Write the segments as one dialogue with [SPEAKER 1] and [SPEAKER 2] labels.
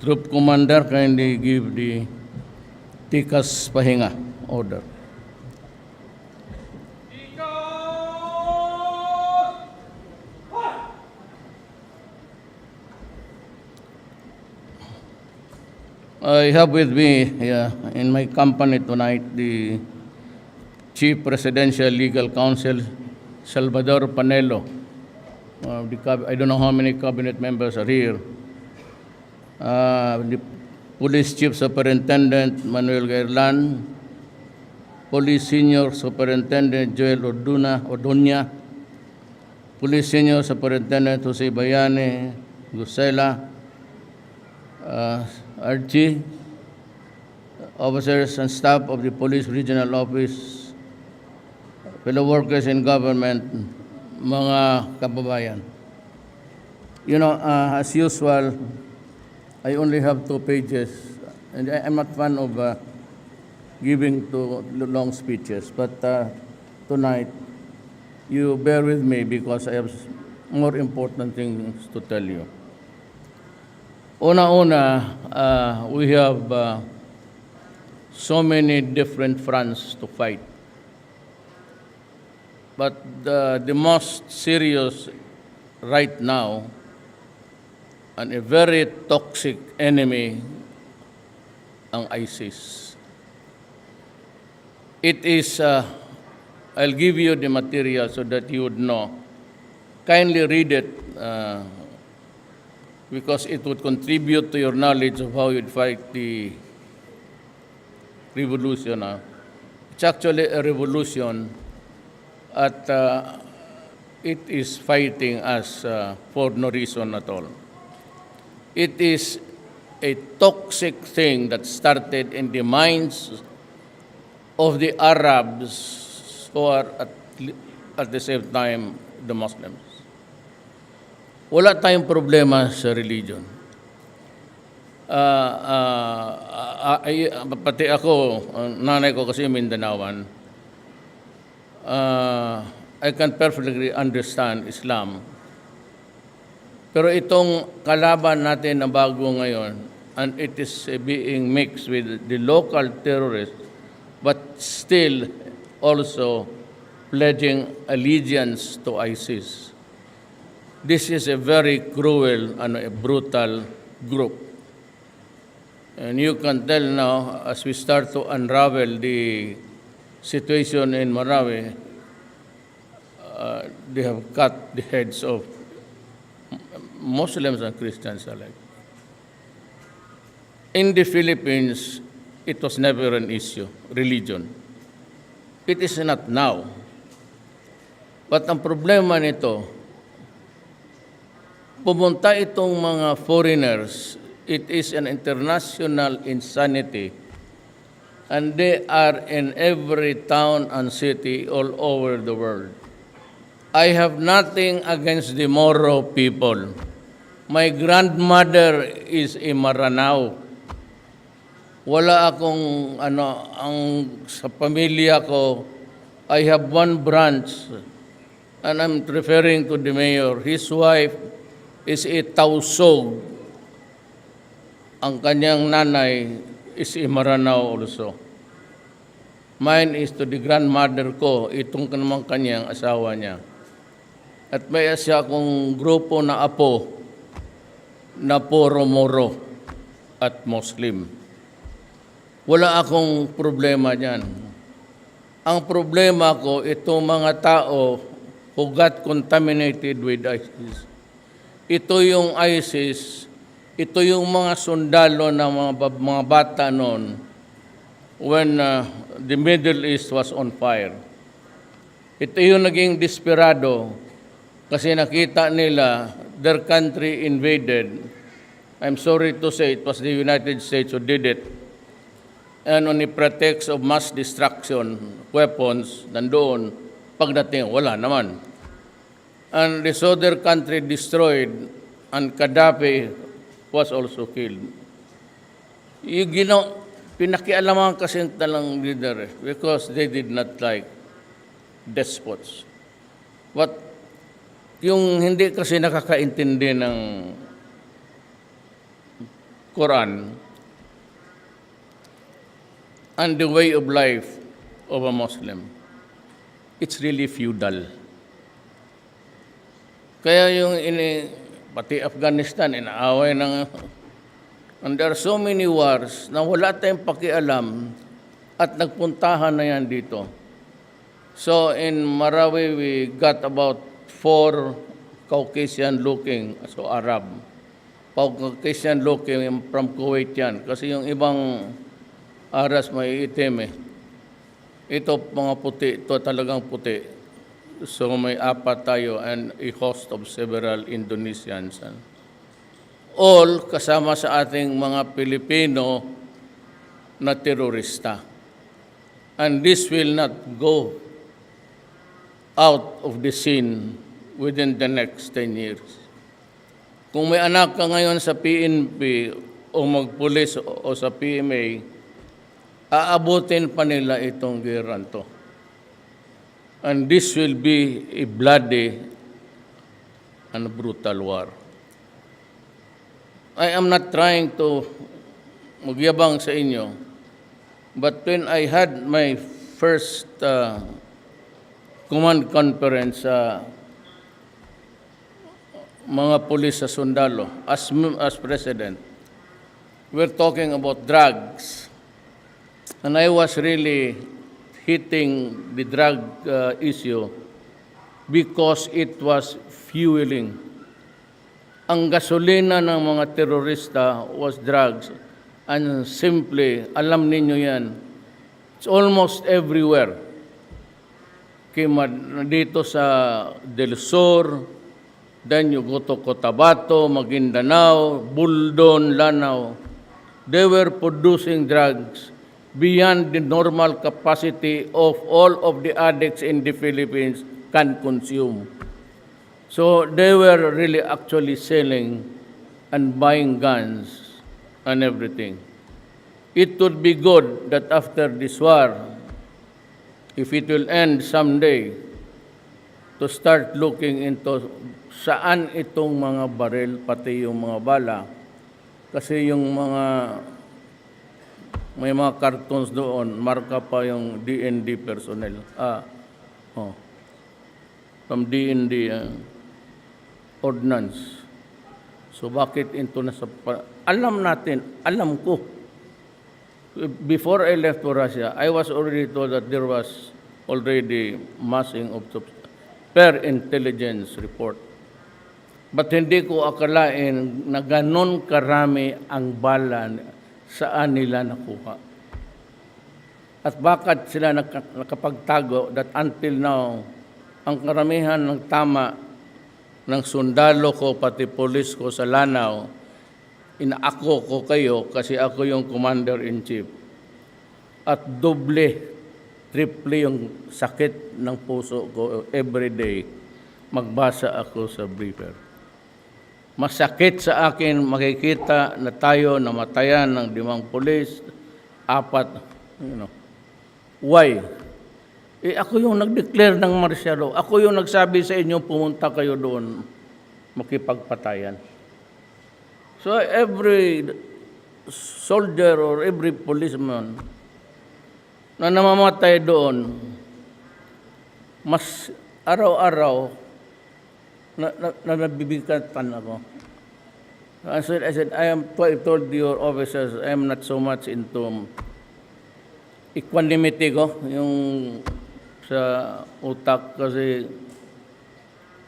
[SPEAKER 1] Group Commander, kindly give the Tikas Pahinga order. I have with me in my company tonight the Chief Presidential Legal Counsel, Salvador Panelo. I don't know how many cabinet members are here. The Police Chief Superintendent Manuel Gairlan, Police Senior Superintendent Joel Odunya, Police Senior Superintendent Jose Bayane Gusela, Archie, officers and staff of the Police Regional Office, fellow workers in government, mga kababayan. You know, as usual, I only have 2 pages, and I'm not fan of giving to long speeches, but tonight, you bear with me because I have more important things to tell you. Una-una, we have so many different fronts to fight. But the most serious right now, and a very toxic enemy, ang ISIS. It is, I'll give you the material so that you would know. Kindly read it because it would contribute to your knowledge of how you'd fight the revolution. It's actually a revolution, at it is fighting us for no reason at all. It is a toxic thing that started in the minds of the Arabs who are at the same time the Muslims. Wala tayong problema sa religion. Pati ako, nanay ko kasi Mindanaoan, I can perfectly understand Islam. Pero itong kalaban natin na bago ngayon, and it is being mixed with the local terrorists, but still also pledging allegiance to ISIS. This is a very cruel and a brutal group. And you can tell now, as we start to unravel the situation in Marawi, they have cut the heads of Muslims and Christians alike. In the Philippines, it was never an issue, religion. It is not now. But ang problema nito, pumunta itong mga foreigners, it is an international insanity, and they are in every town and city all over the world. I have nothing against the Moro people. My grandmother is a Maranao. Wala akong sa pamilya ko, I have one branch, and I'm referring to the mayor. His wife is a Tausog. Ang kanyang nanay is a Maranao also. Mine is to the grandmother ko, itong namang kanyang asawa niya. At may siya akong grupo na apo na puro Moro at Muslim. Wala akong problema diyan. Ang problema ko, itong mga tao who got contaminated with ISIS. Ito yung ISIS, ito yung mga sundalo ng mga bata noon when the Middle East was on fire. Ito yung naging desperado kasi nakita nila their country invaded. I'm sorry to say it was the United States who did it. And on the pretext of mass destruction, weapons, nandoon, pagdating, wala naman. And they saw their country destroyed, and Gaddafi was also killed. Pinakialaman kasi talang leader because they did not like despots. But yung hindi kasi nakakaintindi ng Quran and the way of life of a Muslim. It's really feudal. Kaya pati Afghanistan, inaaway ng... And there are so many wars na wala tayong pakialam at nagpuntahan na yan dito. So in Marawi, we got about 4 Caucasian-looking, so Arab. Caucasian-looking from Kuwait yan. Kasi yung ibang Aras may itim eh. Ito mga puti, ito talagang puti. So may 4 tayo and a host of several Indonesians. All kasama sa ating mga Pilipino na terorista. And this will not go out of the scene within the next 10 years. Kung may anak ka ngayon sa PNP o magpulis o sa PMA, aabutin pa nila itong gerang to. And this will be a bloody and brutal war. I am not trying to magyabang sa inyo, but when I had my first command conference sa mga pulis sa sundalo as president, we're talking about drugs. And I was really hitting the drug issue because it was fueling. Ang gasolina ng mga terorista was drugs. And simply, alam ninyo yan, it's almost everywhere. Dito sa Del Sur, then you go to Cotabato, Maguindanao, Buldon, Lanao. They were producing drugs beyond the normal capacity of all of the addicts in the Philippines can consume. So they were really actually selling and buying guns and everything. It would be good that after this war, if it will end someday, to start looking into saan itong mga baril, pati yung mga bala. Kasi yung may mga cartoons doon, marka pa yung DND personnel. From DND ordnance. So bakit ito nasa... Alam natin, alam ko. Before I left for Russia, I was already told that there was already massing of per intelligence report. But hindi ko akalain na ganon karami ang bala saan nila nakuha. At bakit sila nakapagtago that until now, ang karamihan ng tama ng sundalo ko, pati polis ko sa Lanao, inaako ko kayo kasi ako yung commander-in-chief. At doble, triple yung sakit ng puso ko every day. Magbasa ako sa briefer. Masakit sa akin makikita na tayo namatayan ng 5 pulis, 4, Why? Ako yung nag-declare ng martial law. Ako yung nagsabi sa inyo, pumunta kayo doon, makipagpatayan. So every soldier or every policeman na namamatay doon, mas araw-araw na nabibigatan ako. I said, I told your officers, I am not so much into equanimity ko, yung sa utak kasi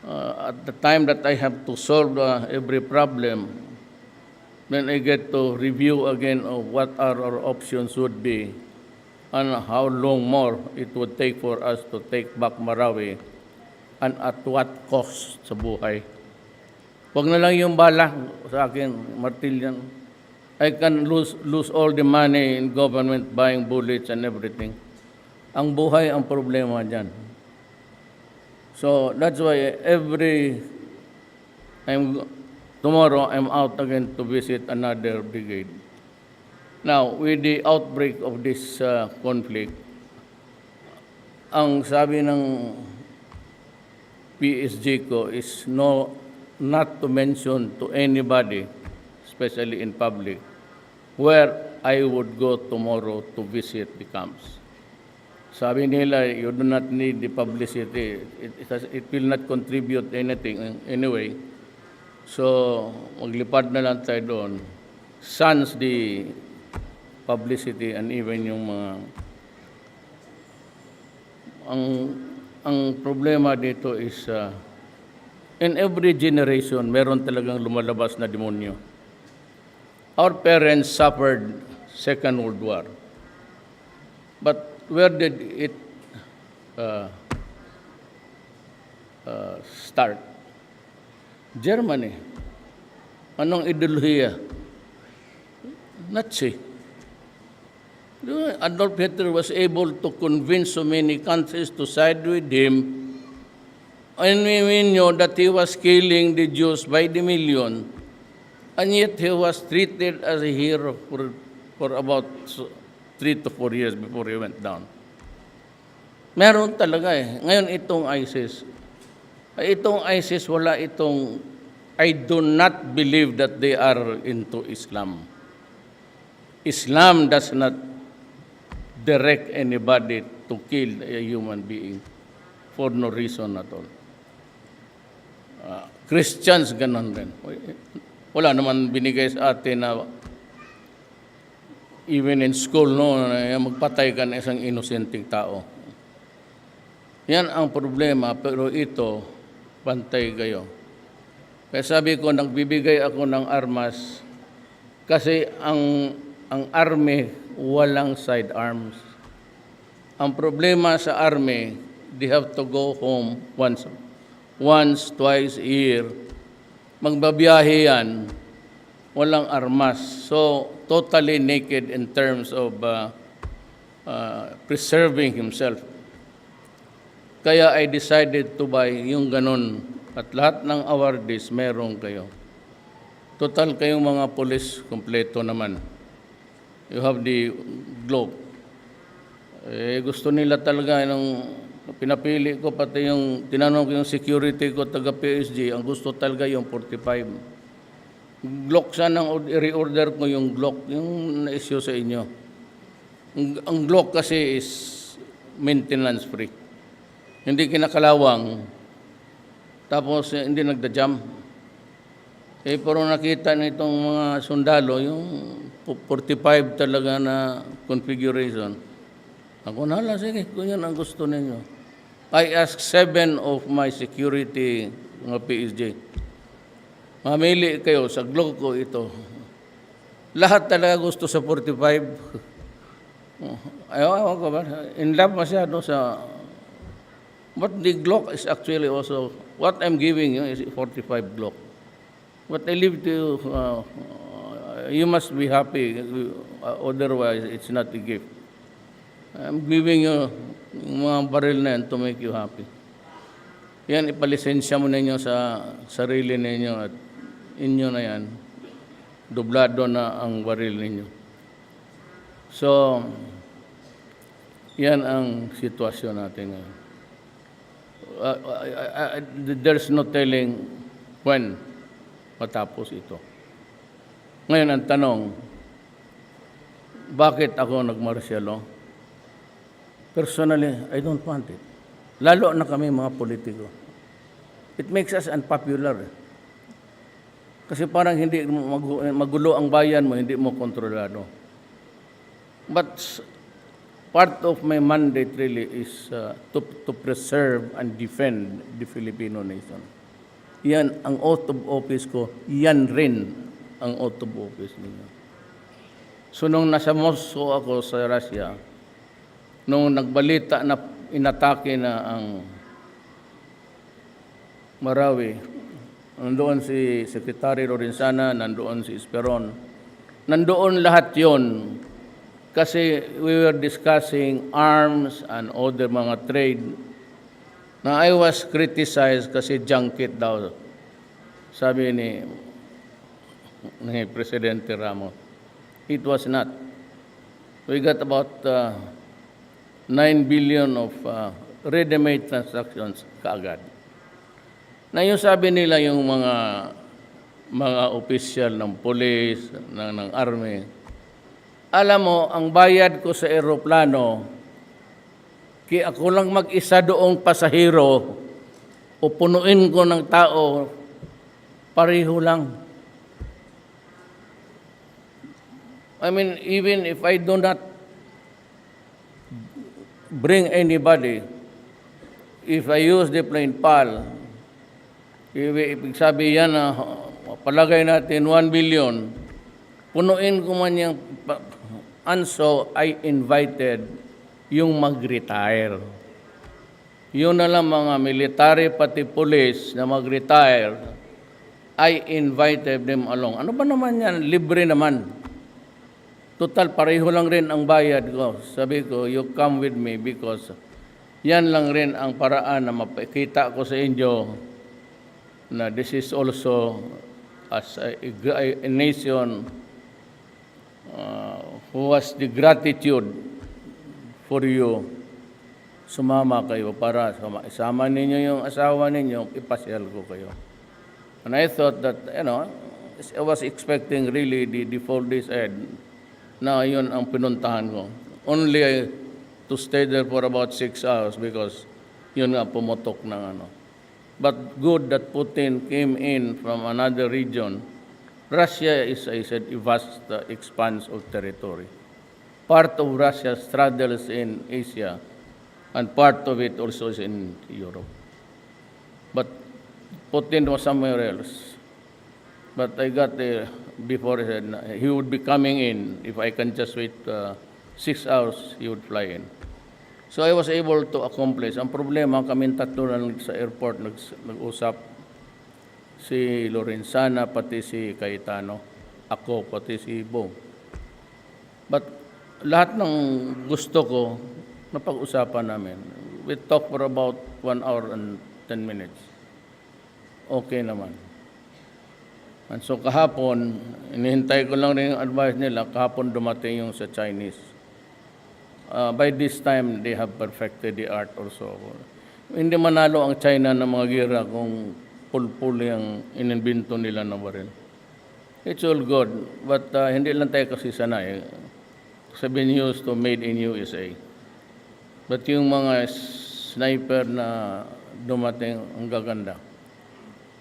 [SPEAKER 1] at the time that I have to solve every problem, then I get to review again of what our options would be and how long more it would take for us to take back Marawi and at what cost sa buhay. Huwag na lang yung bala sa akin, martilyan. I can lose all the money in government buying bullets and everything. Ang buhay ang problema dyan. So that's why tomorrow I'm out again to visit another brigade. Now, with the outbreak of this conflict, ang sabi ng PSG ko is not to mention to anybody, especially in public, where I would go tomorrow to visit the camps. Sabi nila, you do not need the publicity. It will not contribute anything anyway. So, maglipad na lang tayo doon. Sans the publicity and even yung mga... Ang problema dito is, in every generation, meron talagang lumalabas na demonyo. Our parents suffered Second World War. But where did it start? Germany. Anong ideolohiya? Nazi. Adolf Hitler was able to convince so many countries to side with him, and we know that he was killing the Jews by the million, and yet he was treated as a hero for about 3 to 4 years before he went down. Meron talaga eh. Ngayon itong ISIS, wala itong, I do not believe that they are into Islam. Islam does not direct anybody to kill a human being for no reason at all. Christians, ganun din. Wala naman binigay sa atin na even in school, no, magpatay ka na isang inosenteng tao. Yan ang problema, pero ito, pantay kayo. Kaya sabi ko, nagbibigay ako ng armas kasi ang army, walang sidearms. Ang problema sa army, they have to go home once, twice a year. Magbabiyahe yan, walang armas. So, totally naked in terms of preserving himself. Kaya I decided to buy yung ganun. At lahat ng awardees, meron kayo. Total kayong mga pulis, kompleto naman. You have the globe. Gusto nila talaga ng pinapili ko, pati yung tinanong ko yung security ko taga PSG, ang gusto talaga yung 45. Glock sana ang reorder ko yung Glock, yung na-issue sa inyo. Ang Glock kasi is maintenance free. Hindi kinakalawang, tapos hindi nagda-jam. Pero nakita nitong mga sundalo, yung 45 talaga na configuration. Ako nala, sige, kung yan ang gusto ninyo. I asked 7 of my security, mga PSG. Mamili kayo sa Glock ko ito. Lahat talaga gusto sa 45. Ayaw ko ba? In love masyado sa... But the Glock is actually also... What I'm giving you is 45 Glock. But I leave to you... you must be happy, otherwise it's not a gift. I'm giving you yung mga baril na yan to make you happy. Yan, ipalisensya mo ninyo sa sarili ninyo at inyo na yan. Dublado na ang baril ninyo. So, yan ang sitwasyon natin ngayon. There's no telling when matapos ito. Ngayon, ang tanong, bakit ako nag-martial law? Personally, I don't want it. Lalo na kami mga politiko. It makes us unpopular. Kasi parang hindi magulo ang bayan mo, hindi mo kontrolado. But part of my mandate really is to preserve and defend the Filipino nation. Yan ang oath of office ko, yan rin ang oath of office ninyo. So nung nasa Moscow ako sa Russia, nung nagbalita na inatake na ang Marawi, nandoon si Secretary Lorenzana, nandoon si Esperon, nandoon lahat yon kasi we were discussing arms and other mga trade na I was criticized kasi junket daw, sabi ni Presidente Ramos. It was not. We got about 9 billion of ready-made transactions kaagad. Na yung sabi nila yung mga opisyal ng police, ng army, Alam mo, ang bayad ko sa eroplano, kaya ako lang mag-isa doong pasahero o punuin ko ng tao, pareho lang. I mean, even if I do not bring anybody, if I use the plane PAL, ibig sabi yan na palagay natin 1 billion, punuin ko man yung, and so I invited yung mag-retire. Yun na lang mga military pati police na mag-retire, I invited them along. Ano ba naman yan? Libre naman. Total, pareho lang rin ang bayad ko. Sabi ko, you come with me because yan lang rin ang paraan na mapakita ko sa inyo na this is also as a nation who has the gratitude for you. Sumama kayo para isama ninyo yung asawa ninyo, ipasyal ko kayo. And I thought that, I was expecting really the 4 days ahead na yun ang pinuntahan ko. Only to stay there for about 6 hours because yun nga pumutok ng ano. But good that Putin came in from another region. Russia is, I said, a vast expanse of territory. Part of Russia straddles in Asia, and part of it also is in Europe. But Putin was somewhere else. But I got there before he said he would be coming in. If I can just wait 6 hours, he would fly in. So I was able to accomplish. Ang problema, kami tatlo lang sa airport nag-usap. Si Lorenzana, pati si Cayetano. Ako, pati si Bo. But lahat ng gusto ko, napag-usapan namin. We talked for about 1 hour and 10 minutes. Okay naman. And so kahapon, inihintay ko lang rin yung advice nila, kahapon dumating yung sa Chinese. By this time, they have perfected the art also. Hindi manalo ang China ng mga gira kung pulpul yung inimbento nila na baril. It's all good, but hindi lang tayo kasi sanay. Sabihin used to made in USA. But yung mga sniper na dumating, ang gaganda.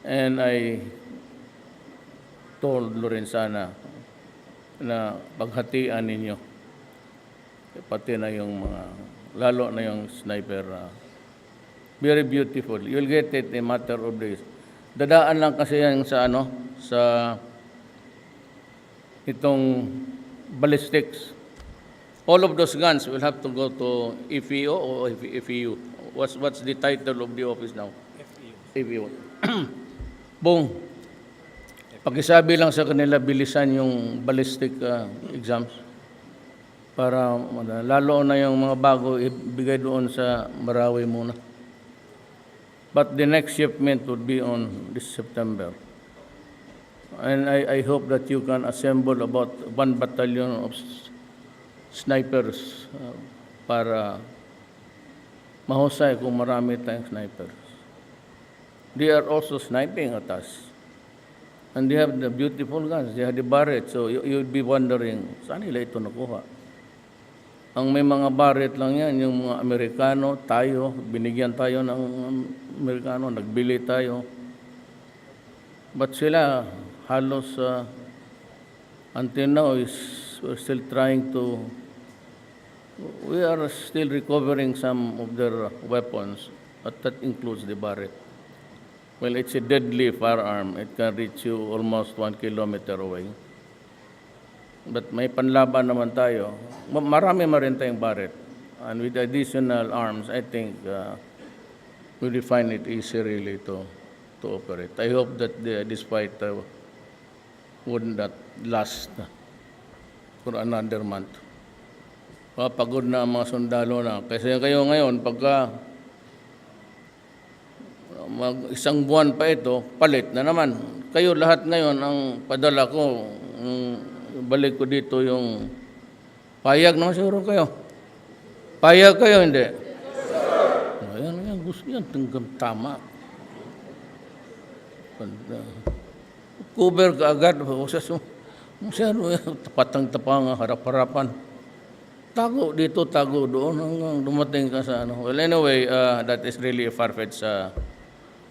[SPEAKER 1] And I told Lorenzana na paghatian ninyo. Pati na yung mga, lalo na yung sniper. Very beautiful. You'll get it in a matter of days. Dadaan lang kasi yan sa itong ballistics. All of those guns will have to go to FEO or FEU. What's the title of the office now? FEU. Boom. Pakisabi lang sa kanila, bilisan yung ballistic exams para lalo na yung mga bago ibigay doon sa Marawi muna. But the next shipment would be on this September. And I hope that you can assemble about 1 battalion of snipers para mahusay kung marami tayong snipers. They are also sniping at us. And they have the beautiful guns. They have the Barrett. So you would be wondering, saan nila ito nakuha? Ang may mga Barrett lang yan, yung mga Amerikano, tayo, binigyan tayo ng Amerikano, nagbili tayo. But sila, halos, until now, we're still trying to, we are still recovering some of their weapons, but that includes the Barrett. Well, it's a deadly firearm. It can reach you almost 1 kilometer away. But may panlaban naman tayo. Marami rin tayong Barrett. And with additional arms, I think we will find it easy really to operate. I hope that this fight would not last for another month. Pagod na ang mga sundalo na. Kasi kayo ngayon, pagka isang buwan pa ito, palit na naman. Kayo lahat ngayon, ang padala ko, balik ko dito yung payag naman siguro kayo. Payag kayo, hindi? Ayan, gusto yan, tama. Cover ka agad. Sir, tapang-tapang, harap-harapan. Tago dito, tago doon, hanggang dumating ka sa ano. Well, anyway, that is really a far-fetched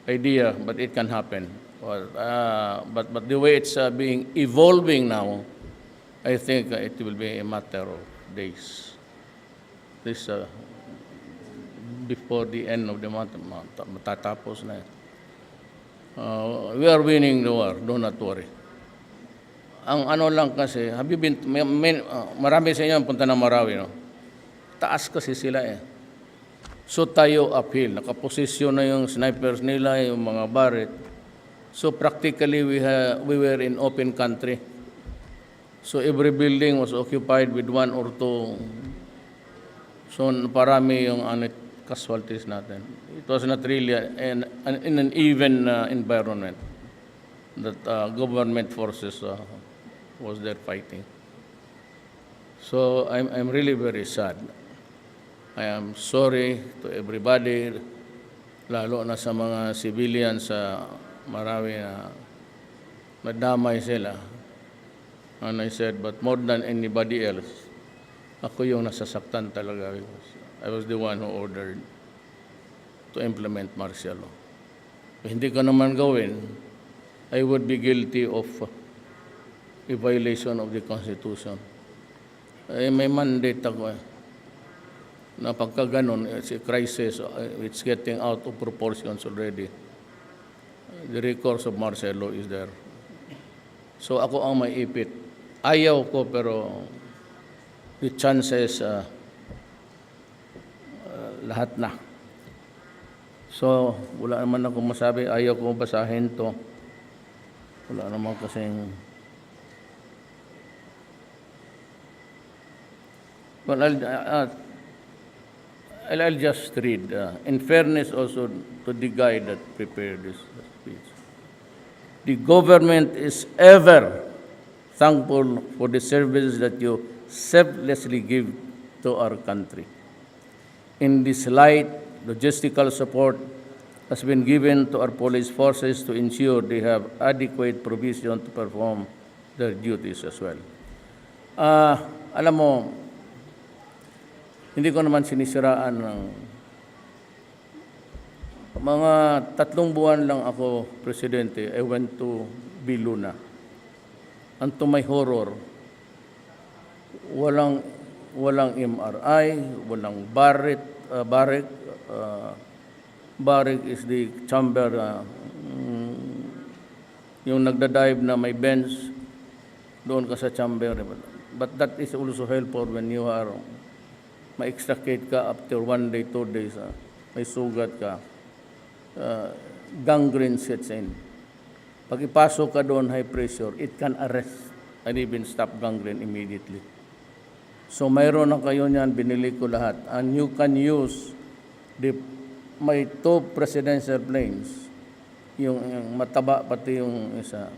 [SPEAKER 1] idea, but it can happen. But the way it's being evolving now, I think it will be a matter of days. This before the end of the month, matatapos na. We are winning the war, do not worry. Ang ano lang kasi, marami sa inyo ang punta ng Marawi, no? Taas kasi sila eh. So tayo uphill, nakaposisyon na yung snipers nila, yung mga barret. So practically we were in open country. So every building was occupied with one or two. So parami yung casualties natin. It was not really in an even environment that government forces was there fighting. So I'm really very sad. I am sorry to everybody, lalo na sa mga civilians sa Marawi na madamay sila. And I said, but more than anybody else, ako yung nasasaktan talaga. I was the one who ordered to implement martial law. If hindi ko naman gawin, I would be guilty of a violation of the Constitution. May mandate ako eh. Na pagka ganun, it's a crisis, it's getting out of proportions already. The recourse of martial law is there. So ako ang maipit. Ayaw ko pero the chances lahat na. So wala naman ako masabi, ayaw ko basahin to. Wala naman kasing... Well, I'll just read. In fairness also to the guy that prepared this speech. The government is ever thankful for the services that you selflessly give to our country. In this light, logistical support has been given to our police forces to ensure they have adequate provision to perform their duties as well. Alam mo, hindi ko naman sinisiraan ng mga 3 buwan lang ako presidente. I went to Biluna. And to my horror, walang MRI, walang barret. Barret is the chamber, yung nagda-dive na may bench, doon ka sa chamber. But that is also helpful when you are ma-extricate ka after 1 day, 2 days, may sugat ka, gangrene sets in. Pag ipasok ka doon, high pressure, it can arrest and even stop gangrene immediately. So mayroon na kayo niyan, binili ko lahat. And you can use my 2 presidential planes, yung mataba pati yung isa,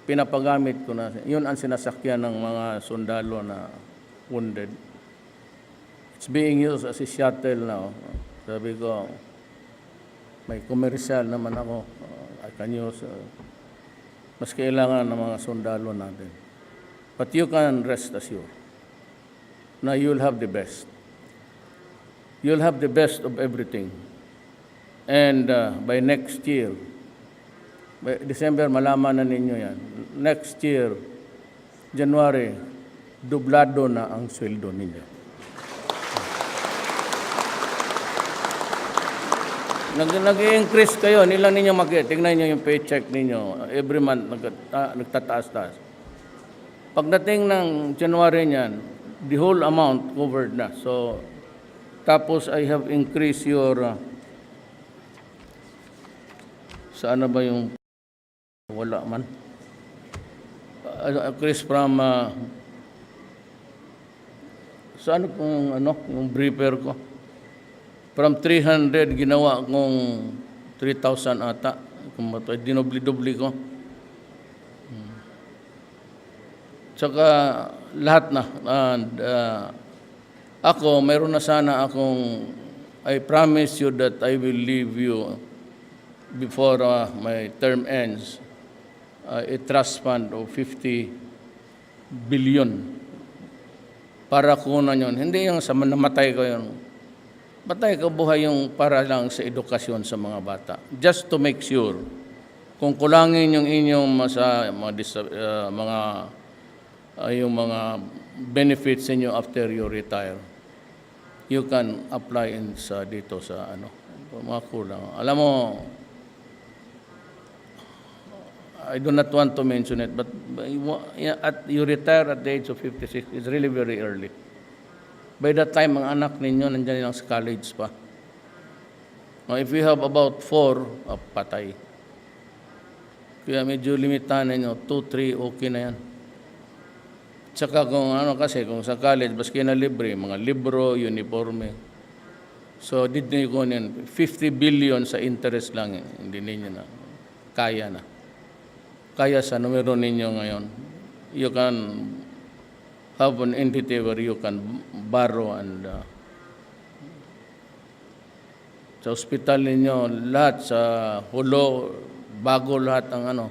[SPEAKER 1] pinapagamit ko na. Yun ang sinasakyan ng mga sundalo na wounded. It's being used as a shuttle now. Sabi ko, may commercial naman ako. I can use, mas kailangan ng mga sundalo natin. But you can rest assured na you'll have the best. You'll have the best of everything. And by next year, by December, malaman na ninyo yan. Next year, January, dublado na ang sweldo ninyo. Nag-i-increase kayo, nilang ninyo tingnan nyo yung paycheck ninyo. Every month, nagtataas-taas. Pagdating ng January niyan, the whole amount covered na. So, tapos I have increased your, saan na ba yung, wala man. Increase from, saan kung yung briefer ko? From 300, ginawa kong 3,000 ata. Dinobli-dobli ko. Tsaka lahat na. And ako, mayroon na sana akong, I promise you that I will leave you before my term ends, a trust fund of 50 bilyon para kunan yun. Hindi yung sa namatay ko yun. Patay ka buhay yung para lang sa edukasyon sa mga bata. Just to make sure, kung kulangin yung inyong yung mga benefits ninyo after you retire, you can apply dito sa mga kulang. Alam mo, I do not want to mention it, but you retire at the age of 56 is really very early. By that time, mga anak ninyo nandiyan lang sa college pa. Now, if you have about 4, patay. Kaya medyo limitahan ninyo, 2, 3, okay na yan. Tsaka kung kung sa college, baski na libre, mga libro, uniforme. So, did nyo kunin, 50 billion sa interest lang, hindi ninyo na, kaya na. Kaya sa numero ninyo ngayon, you can have an entity where you can borrow and sa hospital ninyo, lahat sa hulo, bago lahat ang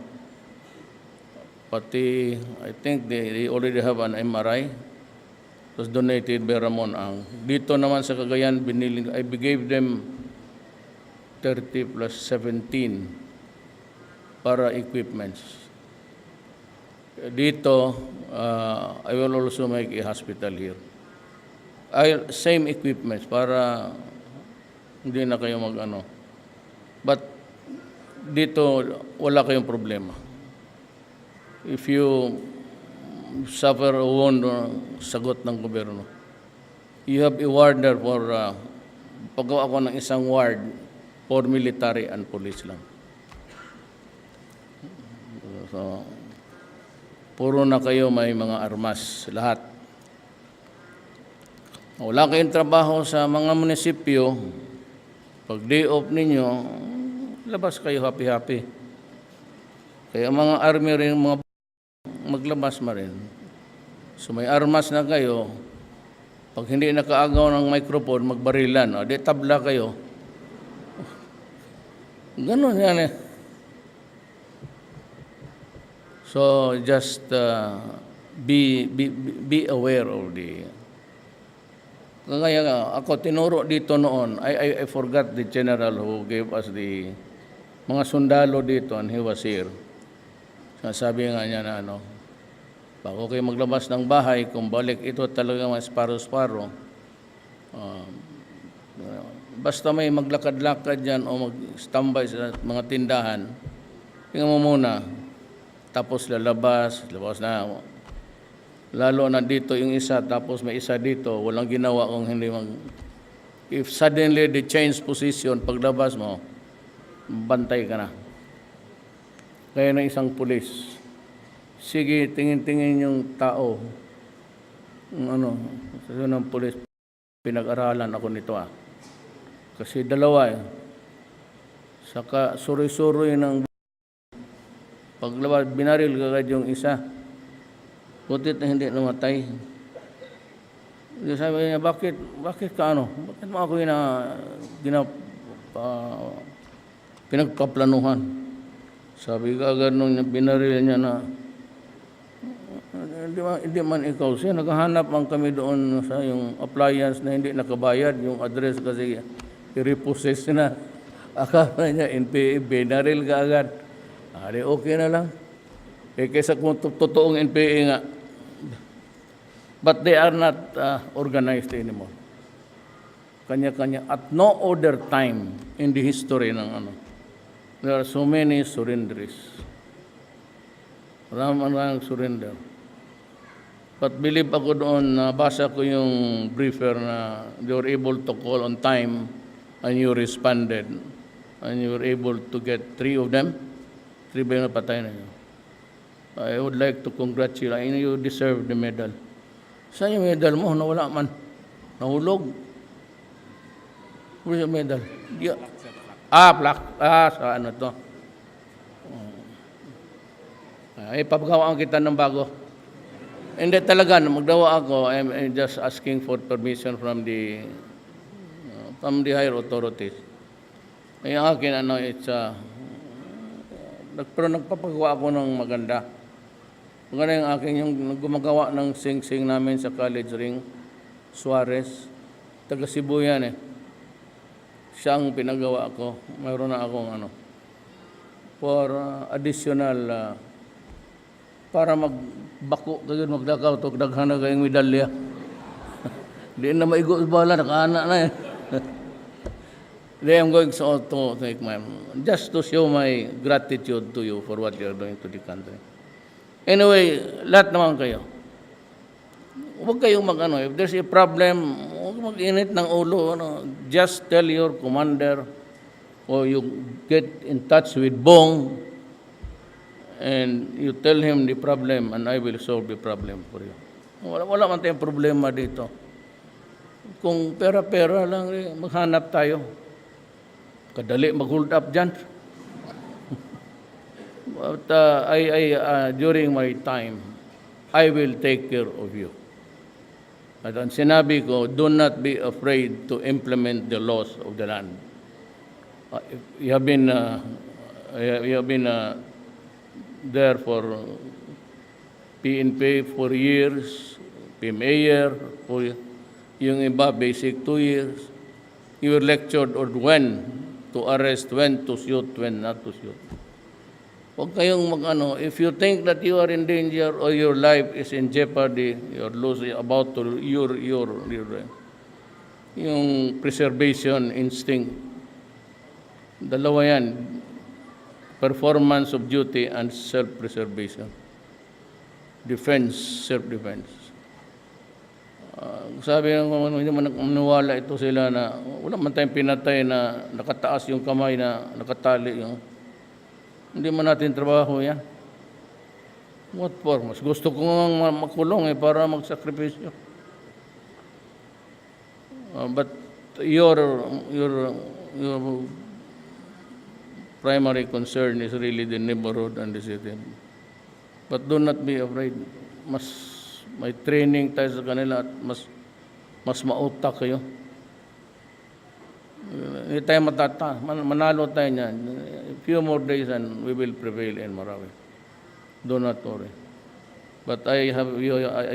[SPEAKER 1] pati, I think they already have an MRI. It was donated by Ramon Ang. Dito naman sa Cagayan, I gave them 30 plus 17 para equipments. Dito, I will also make a hospital here. Same equipments para hindi na kayo But dito, wala kayong problema. If you suffer a wound, sagot ng gobyerno. You have a ward there for, paggawa ko ng isang ward for military and police lang. So, puro na kayo may mga armas, lahat. Wala kayong trabaho sa mga munisipyo, pag day off ninyo, labas kayo happy-happy. Kaya mga army rin, mga maglabas ma rin. So may armas na kayo, pag hindi nakaagaw ng microphone, magbarilan, di tabla kayo. Ganun yan eh. So just be aware of the. Kaya ako tinuro dito noon. I forgot the general who gave us the mga sundalo dito, and he was here. Sabi nga niya na bago kayo maglabas ng bahay, kung balik ito talaga mas paro-paro. Basta may maglakad-lakad dyan o mag-standby sa mga tindahan, tingnan mo muna. Tapos labas na. Lalo na dito yung isa, tapos may isa dito, walang ginawa kung hindi If suddenly they change position, paglabas mo, bantay ka na. Kaya na isang pulis, sige, tingin-tingin yung tao. Sabi ng pulis, pinag-aralan ako nito Kasi dalawa Saka suri-suri ng paglabas, binaril kagad yung isa. Butit na hindi namatay. Sabi niya, bakit ka Bakit mo ako pinagpaplanuhan? Sabi kagad nung binaril niya na, hindi man ikaw siya. Naghahanap man kami doon sa yung appliance na hindi nakabayad, yung address kasi i-repossess na. Akala niya, NPA, binaril ka agad. Okay na lang. Kaysa kung totoong NPA nga. But they are not organized anymore. Kanya-kanya. At no other time in the history ng there are so many surrenderies. Maraming surrender. But believe ako doon, nabasa ko yung briefer na they were able to call on time and you responded. And you were able to get 3 of them. 3 ba yung napatay na yun? I would like to congratulate you. You deserve the medal. Saan yung medal mo? Nawala man. Nahulog. Where's yung medal? Plaque. Sa to? Papagawaan kita ng bago. Hindi talaga, magdawa ako. I'm just asking for permission from the higher authorities. Ay akin, it's pero nagpapagawa ako ng maganda. Maganda yung aking yung gumagawa ng sing-sing namin sa college ring, Suarez. Taga Cebu yan eh. Siya ang pinagawa ko. Mayroon na akong for additional para magbako kayo maglakaw to daghan na kayong medalya. Di na maigo bala nakaana na eh. I'm going to take my just to show my gratitude to you for what you are doing to the country. Anyway, lahat naman kayo. Huwag kayong if there's a problem, huwag mag-init ng ulo. Just tell your commander or you get in touch with Bong and you tell him the problem and I will solve the problem for you. Wala man tayong problema dito. Kung pera-pera lang, maghanap tayo. Kadali mag-hold up dyan. But during my time, I will take care of you. At ang sinabi ko, do not be afraid to implement the laws of the land. You have been there for PNP 4 years, PMAyer, yung iba basic 2 years. You were lectured on when to arrest, when to shoot, when not to shoot. Huwag kayong if you think that you are in danger or your life is in jeopardy, you're losing about to yung preservation instinct. Dalawa yan, performance of duty and self-preservation. Defense, self-defense. Sabi ng hindi man maniwala ito sila na wala man tayong pinatay na nakataas yung kamay na nakatali yung hindi man natin trabaho yan. What for? Mas gusto ko nga makulong para magsakripisyo. But your primary concern is really the neighborhood and the city. But do not be afraid. May training tayo sa kanila at mas mautak kayo. Hindi tayo manalo tayo niyan. A few more days and we will prevail in Marawi. Do not worry. But I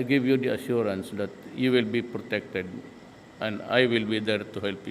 [SPEAKER 1] give you the assurance that you will be protected and I will be there to help you.